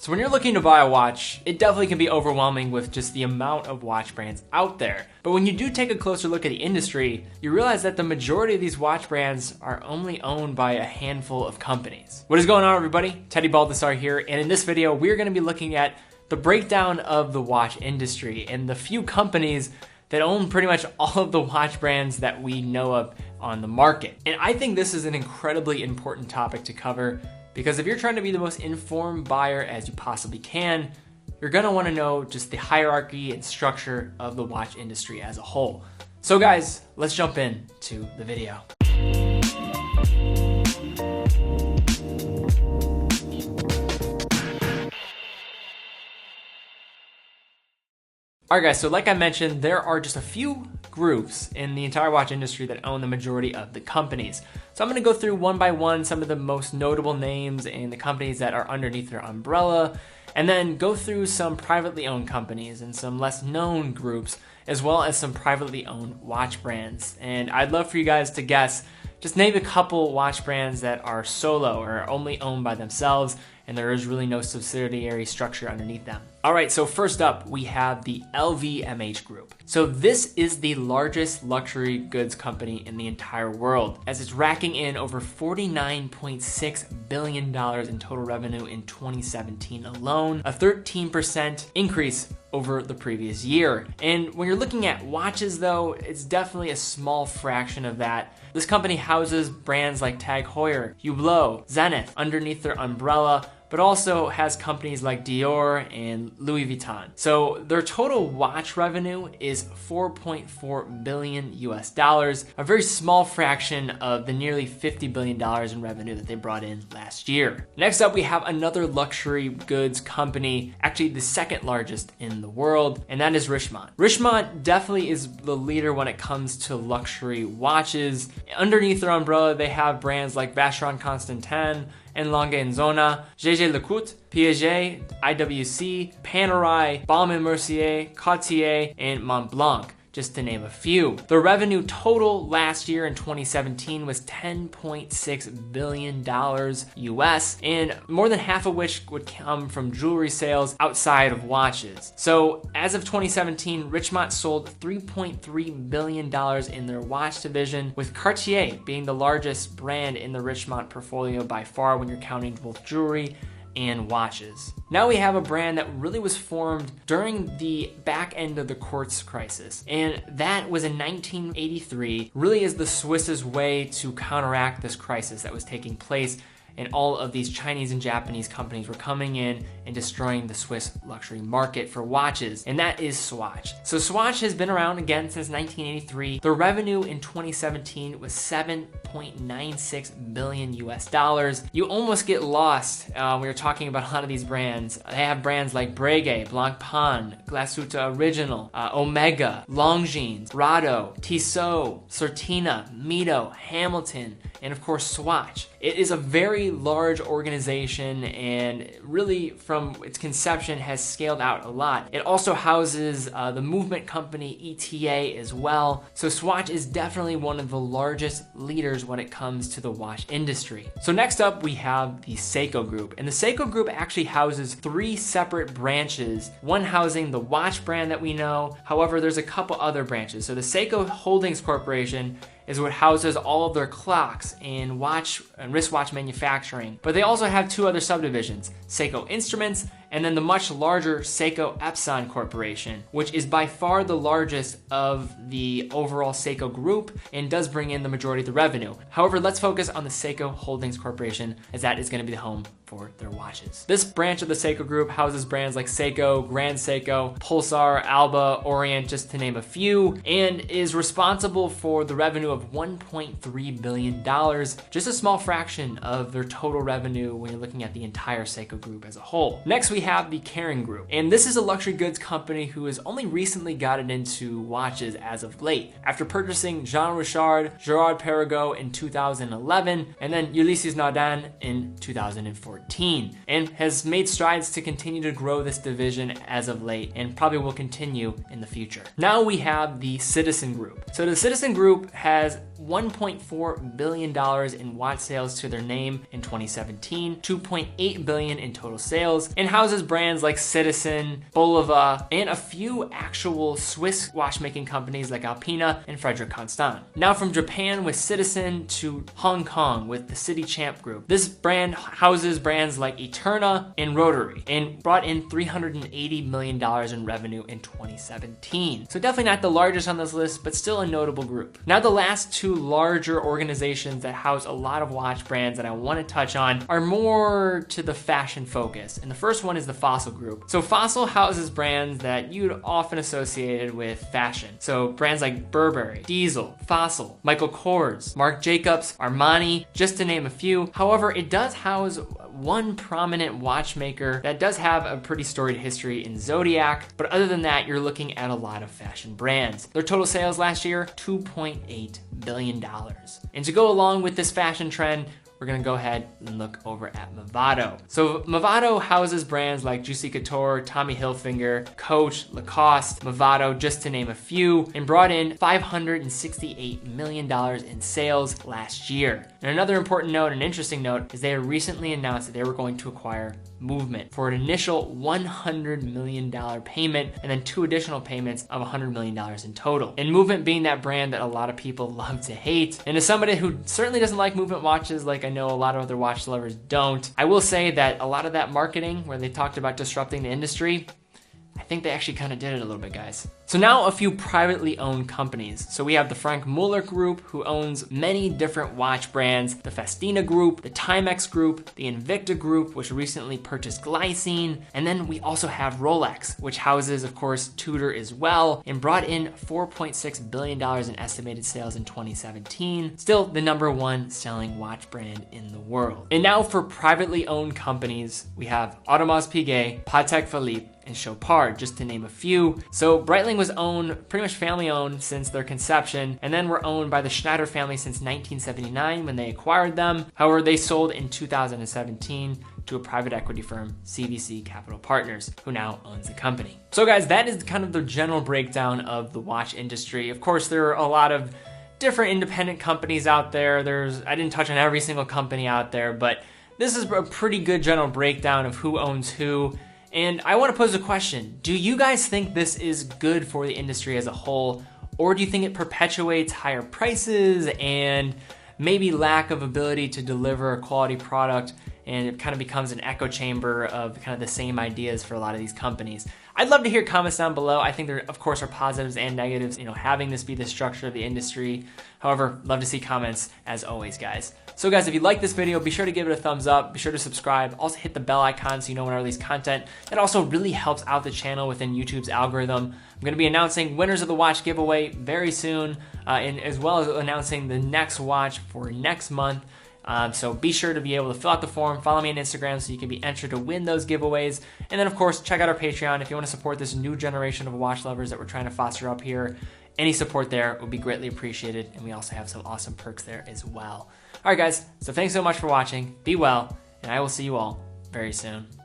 So when you're looking to buy a watch, it definitely can be overwhelming with just the amount of watch brands out there. But when you do take a closer look at the industry, you realize that the majority of these watch brands are only owned by a handful of companies. What is going on, everybody? Teddy Baldassarre here, and in this video, we're going to be looking at the breakdown of the watch industry and the few companies that own pretty much all of the watch brands that we know of on the market. And I think this is an incredibly important topic to cover because if you're trying to be the most informed buyer as you possibly can, you're gonna wanna know just the hierarchy and structure of the watch industry as a whole. So guys, let's jump into the video. Alright guys, so like I mentioned, there are just a few groups in the entire watch industry that own the majority of the companies. So I'm going to go through one by one some of the most notable names and the companies that are underneath their umbrella, and then go through some privately owned companies and some less known groups, as well as some privately owned watch brands. And I'd love for you guys to guess, just name a couple watch brands that are solo or only owned by themselves, and there is really no subsidiary structure underneath them. All right, so first up, we have the LVMH group. So this is the largest luxury goods company in the entire world, as it's racking in over $49.6 billion in total revenue in 2017 alone, a 13% increase over the previous year. And when you're looking at watches though, it's definitely a small fraction of that. This company houses brands like Tag Heuer, Hublot, Zenith underneath their umbrella, but also has companies like Dior and Louis Vuitton. So their total watch revenue is $4.4 billion US, a very small fraction of the nearly $50 billion in revenue that they brought in last year. Next up, we have another luxury goods company, actually the second largest in the world, and that is Richemont. Richemont definitely is the leader when it comes to luxury watches. Underneath their umbrella, they have brands like Vacheron Constantin, and Lange & Söhne, Jaeger-LeCoultre, Piaget, IWC, Panerai, Baume & Mercier, Cartier, and Montblanc, just to name a few. The revenue total last year in 2017 was $10.6 billion US, and more than half of which would come from jewelry sales outside of watches. So as of 2017, Richemont sold $3.3 billion in their watch division, with Cartier being the largest brand in the Richemont portfolio by far when you're counting both jewelry and watches. Now we have a brand that really was formed during the back end of the quartz crisis, and that was in 1983, really is the Swiss's way to counteract this crisis that was taking place, and all of these Chinese and Japanese companies were coming in and destroying the Swiss luxury market for watches, and that is Swatch. So Swatch has been around again since 1983. The revenue in 2017 was $7.96 billion US. You almost get lost when you're talking about a lot of these brands. They have brands like Breguet, Blancpain, Glasuta Original, Omega, Longines, Rado, Tissot, Certina, Mito, Hamilton, and of course Swatch. It is a very large organization, and really from its conception has scaled out a lot. It also houses the movement company ETA as well. So Swatch is definitely one of the largest leaders when it comes to the watch industry. So next up we have the Seiko group, and the Seiko group actually houses three separate branches, one housing the watch brand that we know. However, there's a couple other branches. So the Seiko Holdings Corporation is what houses all of their clocks and watch and wristwatch manufacturing. But they also have two other subdivisions, Seiko Instruments, and then the much larger Seiko Epson Corporation, which is by far the largest of the overall Seiko group and does bring in the majority of the revenue. However, let's focus on the Seiko Holdings Corporation, as that is going to be the home for their watches. This branch of the Seiko group houses brands like Seiko, Grand Seiko, Pulsar, Alba, Orient, just to name a few, and is responsible for the revenue of $1.3 billion, just a small fraction of their total revenue when you're looking at the entire Seiko group as a whole. Next, we have the Kering Group, and this is a luxury goods company who has only recently gotten into watches as of late, after purchasing Jean Richard, Gerard Perregaux in 2011, and then Ulysses Nardin in 2014, and has made strides to continue to grow this division as of late, and probably will continue in the future. Now we have the Citizen Group. So the Citizen Group has has $1.4 billion in watch sales to their name in 2017, $2.8 billion in total sales, and houses brands like Citizen, Bulova, and a few actual Swiss watchmaking companies like Alpina and Frederic Constant. Now from Japan with Citizen to Hong Kong with the City Champ Group. This brand houses brands like Eterna and Rotary and brought in $380 million in revenue in 2017. So definitely not the largest on this list, but still a notable group. Now the last two larger organizations that house a lot of watch brands that I want to touch on are more to the fashion focus. And the first one is the Fossil Group. So Fossil houses brands that you'd often associated with fashion. So brands like Burberry, Diesel, Fossil, Michael Kors, Marc Jacobs, Armani, just to name a few. However, it does house one prominent watchmaker that does have a pretty storied history in Zodiac, but other than that, you're looking at a lot of fashion brands. Their total sales last year, $2.8 billion. And to go along with this fashion trend, we're gonna go ahead and look over at Movado. So Movado houses brands like Juicy Couture, Tommy Hilfiger, Coach, Lacoste, Movado, just to name a few, and brought in $568 million in sales last year. And another important note, an interesting note, is they recently announced that they were going to acquire Movement for an initial $100 million payment and then 2 additional payments of $100 million in total. And Movement being that brand that a lot of people love to hate. And as somebody who certainly doesn't like Movement watches, like I know a lot of other watch lovers don't, I will say that a lot of that marketing where they talked about disrupting the industry, I think they actually kind of did it a little bit, guys. So now a few privately owned companies. So we have the Frank Muller Group, who owns many different watch brands, the Festina Group, the Timex Group, the Invicta Group, which recently purchased Glycine, and then we also have Rolex, which houses, of course, Tudor as well, and brought in $4.6 billion in estimated sales in 2017. Still the #1 selling watch brand in the world. And now for privately owned companies, we have Audemars Piguet, Patek Philippe, and Chopard, just to name a few. So Breitling was owned, pretty much family owned since their conception, and then were owned by the Schneider family since 1979 when they acquired them. However, they sold in 2017 to a private equity firm, CVC Capital Partners, who now owns the company. So guys, that is kind of the general breakdown of the watch industry. Of course, there are a lot of different independent companies out there. I didn't touch on every single company out there, but this is a pretty good general breakdown of who owns who. And I want to pose a question. Do you guys think this is good for the industry as a whole, or do you think it perpetuates higher prices and maybe lack of ability to deliver a quality product, and it kind of becomes an echo chamber of kind of the same ideas for a lot of these companies? I'd love to hear comments down below. I think there, of course, are positives and negatives, having this be the structure of the industry. However, love to see comments as always, guys. So guys, if you like this video, be sure to give it a thumbs up. Be sure to subscribe. Also hit the bell icon so you know when I release content. That also really helps out the channel within YouTube's algorithm. I'm going to be announcing winners of the watch giveaway very soon, and as well as announcing the next watch for next month. So be sure to be able to fill out the form, follow me on Instagram so you can be entered to win those giveaways. And then of course, check out our Patreon if you want to support this new generation of watch lovers that we're trying to foster up here. Any support there would be greatly appreciated. And we also have some awesome perks there as well. All right, guys. So thanks so much for watching. Be well, and I will see you all very soon.